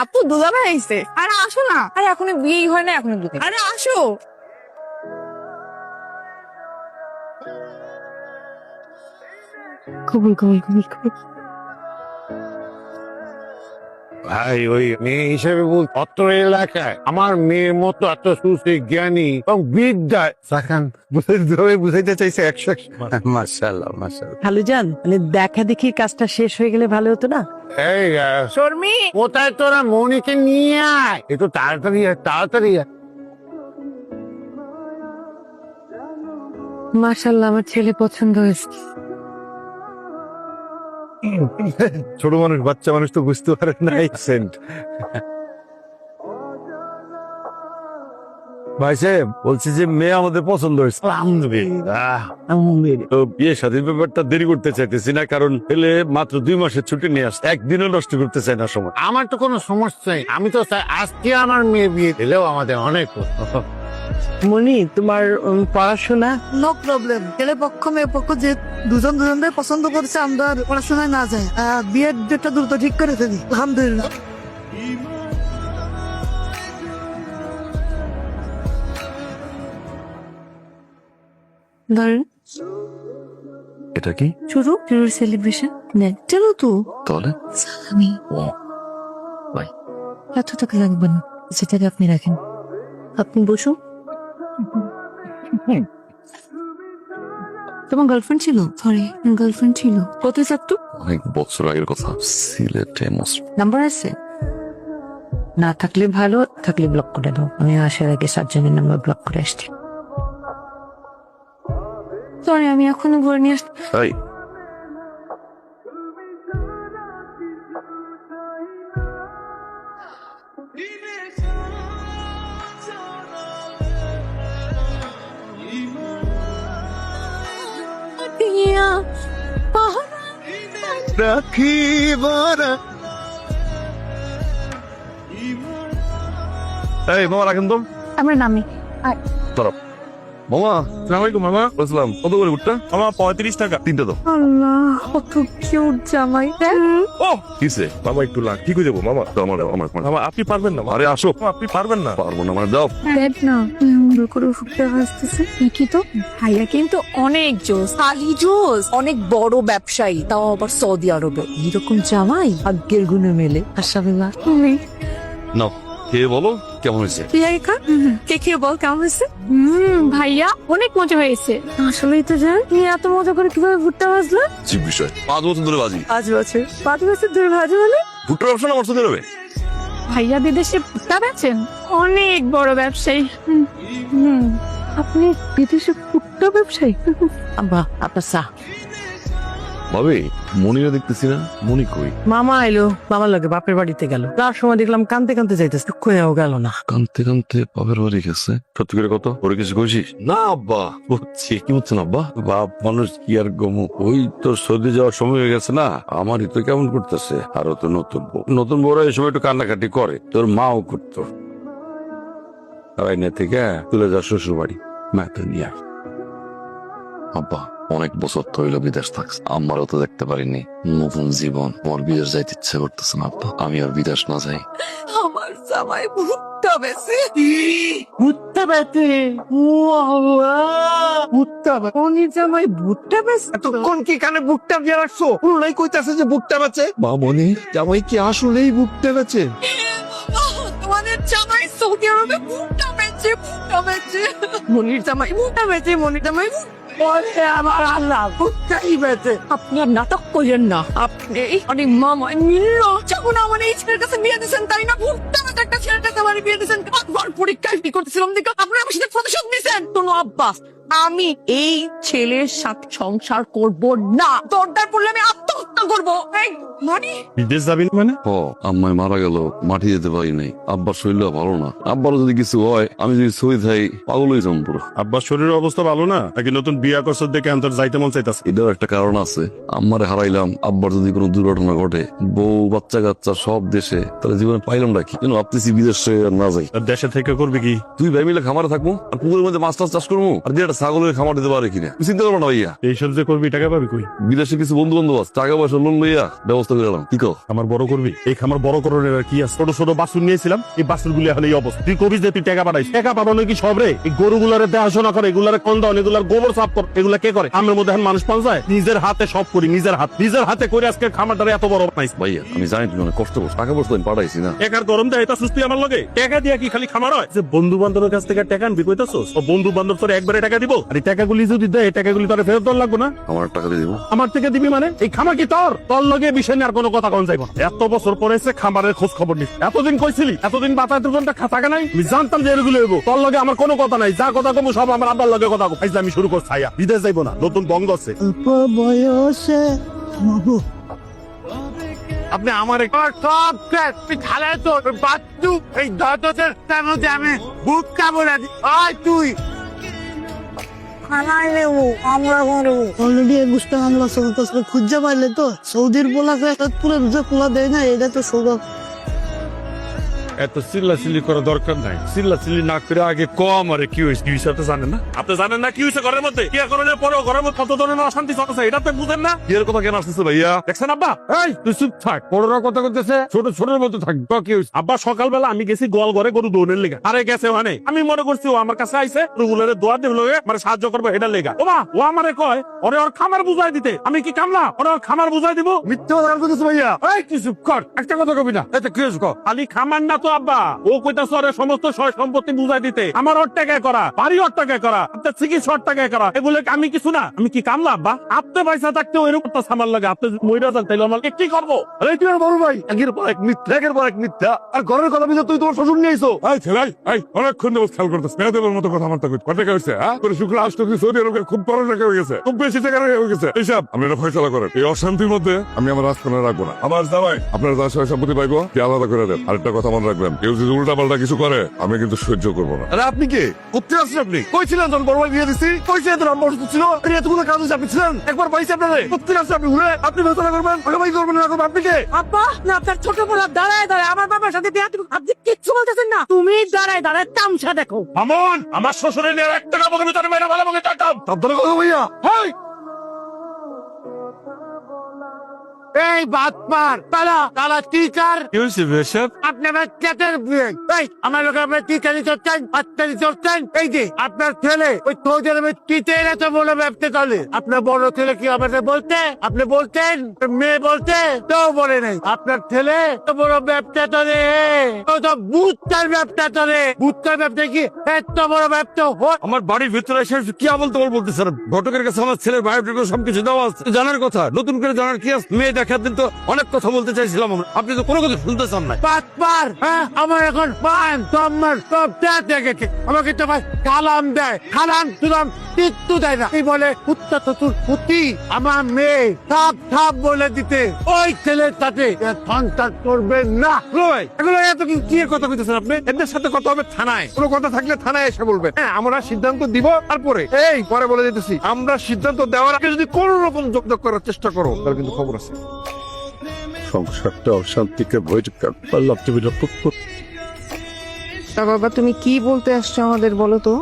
আপু দুলাভাই আইছে। আরে আসো না। আরে এখনো বিয়েই হয় না, এখনো দুদিন। আরে আসো। কবুল কবুল কবুল কবুল। ভাই ওই মেয়ে হিসেবে বল, অত্র এলাকায় আমার মেয়ের মতো এত সুস্থ জ্ঞানী এবং বিদ্যা সাকান বুঝাইতে চাইছে 100। মাশাআল্লাহ মাশাআল্লাহ। খালুজান, মানে দেখা দেখির কাজটা শেষ হয়ে গেলে ভালো হতো না? এই শর্মি, কোথায় তোরা মনিকে নিয়ে আয়, একটু তাড়াতাড়ি আয়, তাড়াতাড়ি আয়। মাশাআল্লাহ আমার ছেলে পছন্দ হয়েছে। ছোট মানুষ, বাচ্চা মানুষ তো বুঝতে পারে না অ্যাকসেন্ট। ভাই সাহেব বলছি যে মেয়ে আমাদের পছন্দ হয়েছে। আলহামদুলিল্লাহ। তো বিয়ে শাদীর ব্যাপারটা দেরি করতে চাইতেছি না, কারণ ছেলে মাত্র 2 মাসের ছুটি নিয়ে আসছে, একদিনও নষ্ট করতে চাই না সময়। আমার তো কোনো সমস্যা নেই, আমি তো চাই আজকে আমার মেয়ে বিয়ে দিলেও আমাদের অনেক মনি, তোমার পড়াশোনা? No problem. ছেলে পক্ষ মেয়ে পক্ষ যে দুজন দুজনদের পছন্দ করছে, আমরা আর পড়াশোনায় না যাই। বিয়ের ডেটটা দ্রুত ঠিক করে ফেলি, আলহামদুলিল্লাহ। ধরেন এটা কি শুরুর সেলিব্রেশন নেন। চলো তো তাহলে? আমি বাই। এত টাকা লাগবে না, সেটাকে আপনি রাখেন। আপনি বসুন। তোমার গার্লফ্রেন্ড ছিল? সরি, গার্লফ্রেন্ড ছিল। কত থাকতো? অনেক বছর আগের কথা, সিলেটে নাম্বার আছে? না থাকলে ভালো, থাকলে ব্লক করে দাও। আমি আসার আগে 7 জনের নাম্বার ব্লক করে আসছি। সরি, আমি এখনো ঘরে নিয়ে আসছি। তাই রাখি বারা। এই মামা রাখেন তো। আমরা নামি। মামা আসসালামাইকুম। মামা বলছিলাম কত করে ভুট্টা? আমার 35 টাকা। 3টা দাও। আল্লাহ, কত কিউট জামাই। ও কিসে? মামা একটু লাগ, কি করে দেবো মামা? দাও আমার আমার মামা আপনি পারবেন না? আরে আসো। মামা, আপনি পারবেন না? পারবো না মানে দাও। দেখ না, করে ফুটতে আসতেছে। কি তো ভাইয়া কিন্তু অনেক জোস, খালি জোস। অনেক বড় ব্যবসায়ী, তাও আবার সৌদি আরবে। এরকম জামাই ভাগ্যের গুণে মেলে। আশাবিল্লাহ। নাও খেয়ে বলো কেমন হয়েছে। কে খেয়ে বল কেমন হয়েছে? ভাইয়া অনেক মজা হয়েছে। আসলেই তো জান, তুমি এত মজা করে কিভাবে ভুট্টা ভাজলে? চিপ বিষয় 5 বছর ধরে বাজি। 5 বছর ধরে ভাজা মানে? ভুট্টার ব্যবসা না আমার সাথে হবে। ভাইয়া বিদেশে ভুট্টা বেচেন, অনেক বড় ব্যবসায়ী। আপনি বিদেশে ভুট্টা ব্যবসায়ী? আব্বা, আপনার চা। ভাবি মনিরা দেখতেছি না, মনি কই? মামা এলো, মামার লগে বাপের বাড়িতে গেল। তার সময় দেখলাম কানতে কানতে যাইতেছে, কইয়াও গেল না। কানতে কানতে বাপের বাড়ি গেছে? সত্যি করে কত ওরে কিছু কইছিস? না আব্বা, বুঝছি। কি বুঝছেন আব্বা? বাপ মানুষ কি আর গমু, ওই তো সৌদি যাওয়ার সময় হয়ে গেছে না, আমারই তো কেমন করতেছে। আরো তো নতুন বউ, নতুন বউরা এই সময় একটু কান্নাকাটি করে, তোর মাও করতো। আর আইনা থেকে তুলে যা শ্বশুর বাড়ি, মাকে নিয়ে আয়। আব্বা অনেক বছর তো হইলো বিদেশ থাকছে, আমারও তো দেখতে পারিনি নতুন জীবন। আমার বিদেশ যাইতে ইচ্ছে করতেছে না আব্বা, আমি আর বিদেশ না যাই। আমার জামাই ভুট্টা বেচে। ভুট্টা বেচে? ভুট্টা কোন জামাই ভুট্টা বেচে? এতক্ষণ কি কানে বুকটা দিয়ে রাখছো? পুরোটাই কইতাছে যে বুকটা বেচে। মামনি জামাই কি আসলেই বুকটা বেচে? তোমাদের জামাই সৌদি আরবে ভুট্টা বেচে, ভুট্টা বেচে। মনির জামাই ভুট্টা বেচে, মনির জামাই ওরে আমার আল্লাহ, ভুট্টাই বেচে? আপনি আর নাটক করেন না। আপনি অনেক মামা মিলল যখন আমার এই ছেলের কাছে বিয়ে দিয়েছেন, তাই না? ভুট্টা বেচে একটা ছেলের কাছে আমার বিয়ে দিয়েছেন। একবার পরীক্ষায় কি করতেছিলাম দেখো, আপনি আমার সাথে প্রতিশোধ নিছেন। শোনো আব্বাস, আমি এই ছেলের সাথে সংসার করব না। দরকার পড়লে আমি আত্মহত্যা করব। এই মানে বিদেশ যাবি মানে? ও আম্মাই মারা গেল, মাটি যেতে পারি নাই। আব্বার শরীর ভালো না, আব্বারও যদি কিছু হয়, আমি যদি সই থাই পাগল হয়ে যাবো পুরো। আব্বার শরীরের অবস্থা ভালো না, নাকি নতুন বিয়া করছো দেখে অন্তর যাইতে মন চাইতাছে? এটাও একটা কারণ আছে। আম্মারে হারাইলাম, আব্বার যদি কোনো দুর্ঘটনা ঘটে, বউ বাচ্চা কাচ্চা সব দেশে, তাহলে জীবনে পাইলাম না কি? যেন ভাবতেছি বিদেশে আর না যাই। আর দেশে থেকে করবি কি? তুই ভাই মিলে খামারে থাকবো আর পুকুরের মধ্যে মাছ টাছ চাষ করবো আর একটা ছাগলের খামার দিতে পারে কিনা তুই চিন্তা করবো না ভাইয়া। এইসব যে করবি টাকা পাবি কই? বিদেশে কিছু বন্ধু বান্ধব আছে টাকা পয়সা লোন লইয়া ব্যবস্থা করে এলাম কি কো? আমার বড় করবি? এই খামার বড় করণের আর কি আছে? ছোট ছোট বাছুর নিয়েছিলাম, এই বাছুর গুলি এখন এই অবস্থা। তুই কবি যে তুই টাকা পাঠাইস, টাকা পাঠানো কি সব রে? এই গরুগুলারে দেখাশোনা করে, এগুলারে কন্দান, এগুলার গোবর সাফ কর, এগুলা কে করে? আমার মধ্যে এখন মানুষ পৌঁছায়? নিজের হাতে সব করি, নিজের হাতে করে আজকে খামারটারে এত বড় বানাইস। ভাইয়া আমি জানি তুমি অনেক কষ্ট করছো, টাকা পয়সা আমি পাঠাইছি না। টাকার গরম দেয় এটা সুস্থি আমার লগে? টাকা দিয়া কি খালি খামার হয়? যে বন্ধু বান্ধবের কাছ থেকে টাকা আনবি কইতাছস? ও বন্ধু বান্ধব তোর একবারে টাকা দিব? আর এই টাকাগুলি যদি দেয়, এই টাকাগুলি তোর ফেরত দেওয়ার লাগবে না? আমার টাকা দিয়ে দিব। আমার থেকে দিবি মানে? এই খামার কি তোর? তোর লগে বিষয় নিয়ে আর কোনো কথা কন যাইব না। এত বছর পরে এসে খামারের খোঁজ খবর নিস। এতদিন কইছিলি, এতদিন বাতায়তের জন্য থাকে নাই? আমি জানতাম যে এগুলো হইব। তোর লগে আমার কোনো কথা নাই, যা কথা কমু সব আমার আব্বার লগে কথা কম। আমি শুরু করছি ছায়া, বিদেশ যাইব না, নতুন বঙ্গ আছে। অল্প বয়সে বাবু, আপনি আমার সব খালে তো বাচ্চু এই দশের মধ্যে আমি বুক কামড়ে দিই। তুই খানাই নেবো, আমরা করবো। অলরেডি এই বুঝতে আমরা চলতেছে, খুঁজে পাইলে তো সৌদির পোলাকে পুরো যে পোলা দেয় না, এটা তো সৌরভ। এত চিল্লাচিল্লি করা দরকার নাই। চিল্লাচিল্লি না করে আগে কম আরে কি হয়েছে, কি হয়েছে আপনি জানেন না? আপনি জানেন না কি হয়েছে ঘরের মধ্যে? কি করার পরেও ঘরের মধ্যে কত ধরনের অশান্তি চলতেছে, এটা তো বুঝেন না? কি এর কথা কেন আসতেছে ভাইয়া? দেখছেন আব্বা? এই তুই চুপ থাক, বড়রা কথা করতেছে, ছোট ছোটর মতো থাক। তো কি হয়েছে? আব্বা সকালবেলা আমি গেছি গোয়াল ঘরে গরু দৌড়ের লেগা, আরে গেছে ওখানে আমি মনে করছি ও আমার কাছে আইছে গরুগুলোরে দোয়া দেব লগে মানে সাহায্য করবো এটার লেগা। ওমা ও আমারে কয় ওরে ওর খামার বুঝাই দিতে। আমি কি কামলা ওরে ওর খামার বুঝাই দিব? মিথ্যা কথা বলতেছ ভাইয়া। এই তুই চুপ কর, একটা কথা কবি না। এটা কি হয়েছে? খালি খামার না তো আব্বা, ও কইতাছে ওরে সমস্ত সয় সম্পত্তি বুঝাই দিতে। আমার ওর টাকায় করা, বাড়ি ওর টাকায় করা, আপনার চিকিৎসা ওর টাকায় করা, এগুলো আমি কিছু না। আমি কি কামলা আব্বা? আপনি পয়সা থাকতে ওই রকম আমার লাগে, আপনি মইরা যান তাইলে আমার কি করবো? আরে তুই আর বড় ভাই, একের পর এক মিথ্যা, একের পর এক মিথ্যা। আর ঘরের কথা বুঝে তুই তোমার শ্বশুর নিয়ে আইছো। এই ছেলাই, এই অনেকক্ষণ ধরে খেয়াল করতেছ, মেয়েদের মতো কথাবার্তা কইছ। কত টাকা হইছে? হ্যাঁ করে শুক্র আসতে সৌদি আরবে খুব বড় টাকা হয়ে গেছে, খুব বেশি টাকা হয়ে গেছে। এইসব আপনি এটা ফয়সালা করেন। এই অশান্তির মধ্যে আমি আমার রাজকন্যা রাখবো না। আমার জামাই আপনার যা সয় সম্পত্তি পাইবো কি আলাদা করে দেন। আরেকটা কথা মনে রাখবেন, কেউ যদি উল্টা পাল্টা কিছু করে আমি কিন্তু সহ্য করবো না। আরে আপনি কে কোথায় আসছেন? আপনি কইছিলেন যখন বড় ভাই বিয়ে দিচ্ছি, কইছিলেন তো নম্বর ছিল এতগুলো কাজ আপনি ছিলেন, একবার পাইছি আপনারে। কোথায় আসছেন আপনি? ঘুরে আপনি ভেতরে করবেন, ভাই করবেন না করবেন? আপনি কে? আব্বা না, আপনার ছোট পোলা দাঁড়ায় দাঁড়ায় আমার বাবার সাথে বিয়ে দিবে। আপনি কিচ্ছু বলতেছেন না, তুমি দাঁড়ায় দাঁড়ায় তামসা দেখো। আমন আমার শ্বশুরের নিয়ে একটা কাপড় আমি তার মেয়েরা ভালো মগে চাটাম। সাবধানে কথা ভাইয়া। হেই এই বাতপার তালা তালা টিকার কি হয়েছে বেশব? আপনি আমার চেটের বিয়ে। এই আমার লোক আপনার টিকারি চড়ছেন, বাচ্চারি চড়ছেন। এই যে আপনার ছেলে ওই তোদের টিটের এত বড় ব্যবসা চলে। আপনার বড় ছেলে কি আমাদের বলতে? আপনি বলতেন মেয়ে বলতে তো বলে নাই। আপনার ছেলে তো বড় ব্যবসা চলে, ও তো বুটকার ব্যবসা চলে। বুটকার ব্যবসা কি এত বড় ব্যবসা হয়? আমার বাড়ির ভিতরে এসে কি আমল তোমার বলতেছেন? ঘটকের কাছে আমার ছেলের বায়োডাটা সবকিছু দেওয়া আছে, জানার কথা। নতুন করে জানার কি আছে? মেয়ে দেখার দিন তো অনেক কথা বলতে চাইছিলাম আমরা, আপনি তো কোনো কথা শুনতে চান না। পাঁচবার হ্যাঁ আমার এখন পান তোমার সব দেখেছে। আমাকে তো ভাই কালাম দেয়, খালাম তুলাম কিচ্ছু দেয় না। এই বলে কুত্তা তোর পুতি আমার মেয়ে সাপ বলে দিতে ওই ছেলের সাথে সংসার করবে না। এগুলো এত কি এর কথা কইতেছেন আপনি? এদের সাথে কথা হবে থানায়, কোনো কথা থাকলে থানায় এসে বলবেন। হ্যাঁ আমরা সিদ্ধান্ত দিব তারপরে। এই পরে বলে দিতেছি, আমরা সিদ্ধান্ত দেওয়ার আগে যদি কোন রকম যোগাযোগ করার চেষ্টা করো তাহলে কিন্তু খবর আছে। সংসারটা অশান্তিকে বইটা পারলাম তুমি বাবা তুমি কি বলতে আসছো আমাদের বলো তো?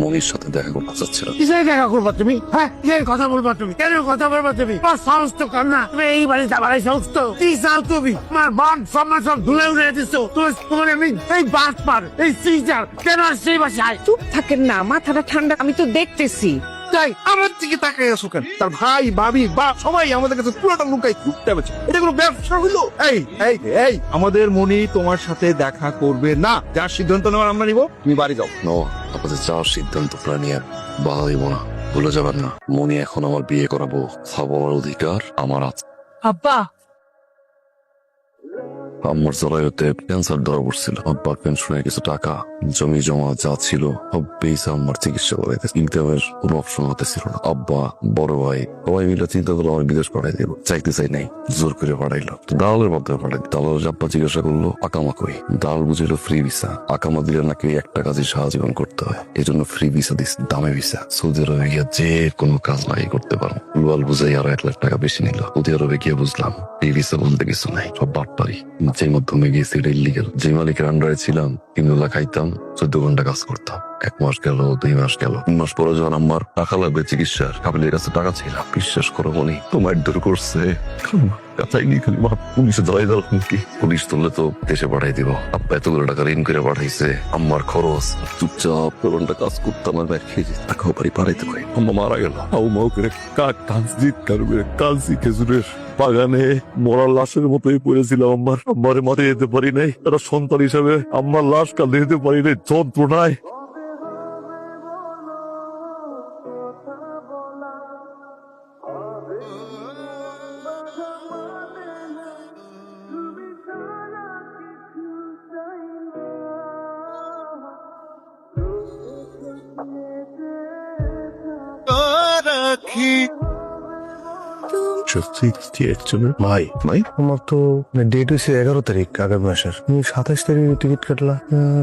মনির সাথে দেখা করতে চাচ্ছিলাম। কিসের দেখা করবা তুমি? হ্যাঁ কিসের কথা বলবা তুমি? কেন কথা বলবা তুমি? তোমার সাহস তো কম না, তুমি এই বাড়িতে আমার এই সাহস তো কি চাও তুমি? আমার মান সম্মান সব ধুলে উড়ে দিচ্ছো। তোমার আমি এই বাস পার এই সিজার কেন সেই বাসায়? চুপ থাকেন না, মাথাটা ঠান্ডা, আমি তো দেখতেছি। তাই আমার দিকে তাকাই আসো কেন? তার ভাই ভাবি বা সবাই আমাদের কাছে পুরোটা লুকাই ঘুরতে হবে। এটা কোনো ব্যবসা হইলো? এই এই এই আমাদের মনি তোমার সাথে দেখা করবে না। যার সিদ্ধান্ত নেওয়ার আমরা নিব, তুমি বাড়ি যাও। নো আপনাদের যাওয়ার সিদ্ধান্ত নিয়ে বাধা দিব না, ভুলে যাবেন না। মনি এখন আমার বিয়ে করাবো, খাবার অধিকার আমার আছে। আব্বা আমার জরায়ুতে ক্যান্সার ধরা পড়ছিল। আব্বার পেনশনের কিছু টাকা জমি জমা যা ছিল সব বেসে আমার চিকিৎসা করাইতে ইনকামের কোনো অপশন হতে ছিল না। আব্বা বড় ভাই সবাই মিলে চিন্তা করলো আমার বিদেশ পাঠাই দিব। চাইতে চাই নাই, জোর করে পাঠাইলো। দালালের মাধ্যমে পাঠাই। দালাল আব্বা জিজ্ঞাসা করলো আকামা কই? দালাল বুঝিল ফ্রি ভিসা। আকামা দিলে নাকি একটা কাজে সারা জীবন করতে হয়, এই জন্য ফ্রি ভিসা দিস, দামে ভিসা। সৌদি আরবে গিয়ে যে কোনো কাজ নাই করতে পারো। রুয়াল বুঝাই আরো 1 লাখ টাকা বেশি নিল। সৌদি আরবে গিয়ে বুঝলাম এই ভিসা বলতে কিছু নাই, সব বাটপারি। যার মাধ্যমে গিয়েছি এটা ইলিগেল। যে মালিকের আন্ডারে ছিলাম 3 বেলা খাইতাম, 14 ঘন্টা কাজ করতাম। 1 মাস গেল, 2 মাস গেল, 3 মাস পরে যখন আমার টাকা লাগবে চিকিৎসার, কাবিলের কাছে টাকা ছিল, বিশ্বাস করো মনি তোমার দূর করছে পুলিশে ধরাই দাও। পুলিশ তুললে তো দেশে পাঠাই দিব। আব্বা এতগুলো টাকা ঋণ করে পাঠাইছে, আমার খরচ। চুপচাপ ঘন্টা কাজ করতাম আর ব্যাগ খেয়ে যেত, টাকাও বাড়ি পাঠাইতে পারি। আম্মা মারা গেল, হাউ মাউ করে কাঁদছি খেজুরের বাগানে মরার লাশের মতোই পড়েছিলাম। আম্মারে মারে যেতে পারি নাই, তারা সন্তান হিসাবে আম্মার লাশ কাঁদে যেতে পারি নাই যন্ত্রণায়। ভাই আমার তো ডেট হয়েছে 11 তারিখ আগামী মাসের, তুমি 27 তারিখে টিকিট কাটলা,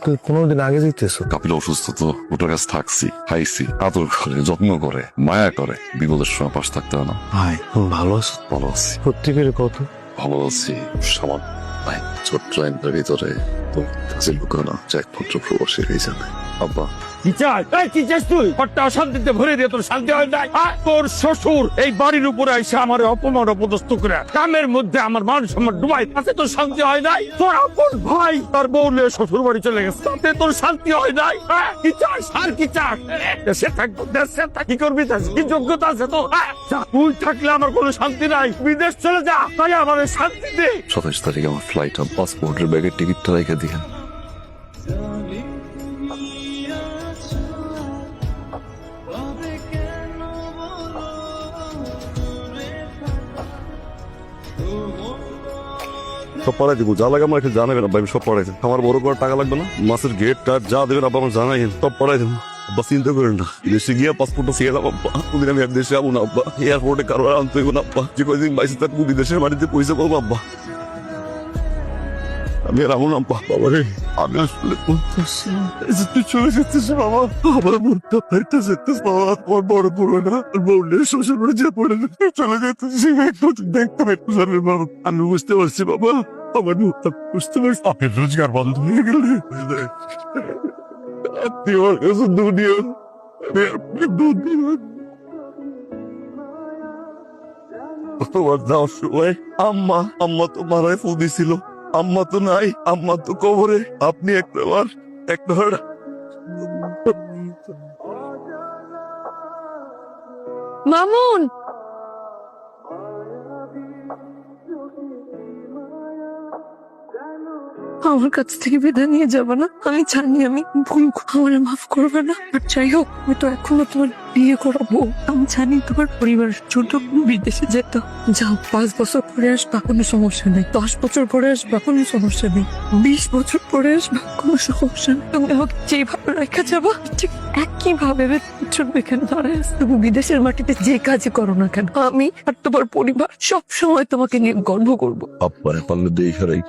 তো 15 দিন আগে যেতেছো। কাপিল অসুস্থ তো, ওটার কাছে থাকছি, খাইছি, আদর করে, যত্ন করে, মায়া করে। বিপদের সময় পাশ থাকতে হয় না। ভাই ভালো আছো? ভালো আছি, সত্যিকারে কত ভালো আছি। সামান্য ভাই, ছোট্ট একটার ভিতরে তোর কাছে লুকানো যা একমাত্র প্রবাসী হয়ে যাবে। আব্বা কি চাই? এই কি চাস তুই? ঘরটা অশান্তিতে ভরে দিয়ে তোর শান্তি হয় নাই? তোর শ্বশুর এই বাড়ির উপরে এসে আমার অপমান অপদস্থ করে কামের মধ্যে আমার মান সম্মান ডুবাই, তাতে তোর শান্তি হয় নাই? তোর আপন ভাই তার বউ নিয়ে শ্বশুর বাড়ি চলে গেছে, তাতে তোর শান্তি হয় নাই? কি চাস? আর কি চাস? দেশে থাকবো, দেশে কি করবি? কি যোগ্যতা আছে তো? তুই থাকলে আমার কোনো শান্তি নাই, বিদেশ চলে যা, তাই আমার শান্তি দে। 27 তারিখে আমার ফ্লাইট, পাসপোর্টের ব্যাগের টিকিটটা রেখে দিয়েন। সব পড়াই দিব, যা লাগে আমার একটু জানাবেন আব্বা, আমি সব পড়াই দেব। আমার বড় করে টাকা লাগবে না, মাসের গেট টাট যা দেবেন আব্বা আমার জানাই, সব পড়াই দেবো। আব্বা চিন্তা করেন না, দেশে গিয়ে পাসপোর্টটা ছিঁড়ে দাম আব্বা, কোনদিন আমি এক দেশে যাবো না আব্বা, এয়ারপোর্টে কারো আনতে হইব না আব্বা, যে কয়দিন বাইশে থাকবো বিদেশের বাড়িতে পয়সা পাবো আব্বা। আমি আর আমন আব্বা, বাবা রে আমি আসলে তুই চলে যেতেছ বাবা, আমার মনটা ফেরতে যেতেছ বাবা, আমার বড় পুরো না বললে শ্বশুর বাড়ি যে পড়ে চলে যেতেছি, একটু দেখতে একটু জানেন বাবা। আমি বুঝতে পারছি বাবা, আমার মুখটা বুঝতে পারছি, আপনার রোজগার বন্ধ হয়ে গেলে দুনিয়া তোমার যাওয়ার সময় আম্মা তো মারায় ফোন দিছিল, আম্মা তো নাই, আম্মা তো কবরে, আপনি একবার মামুন, আমার কাছ থেকে বিদায় নিয়ে যাবে না? আমি জানি আমি ভুল, আমার মাফ করবে না, আর যাই হোক আমি তো এখনো তোমার বিয়ে করাবো। আমি জানি তোমার পরিবার ছোট বিদেশে যেত, যাও 5 বছর পরে আসবা কোনো সমস্যা নেই, 10 বছর পরে আসবা কোনো সমস্যা নেই, 20 বছর পরে আসবা কোনো সমস্যা নেই। তুমি আমাকে যেভাবে রেখে যাবা ঠিক একইভাবে চলবে। কেন দাঁড়ায় তুমি বিদেশের মাটিতে যে কাজই করো না কেন, আমি আর তোমার পরিবার সব সময় তোমাকে নিয়ে গর্ব করবো। আব্বা পারলে দেখে রাই।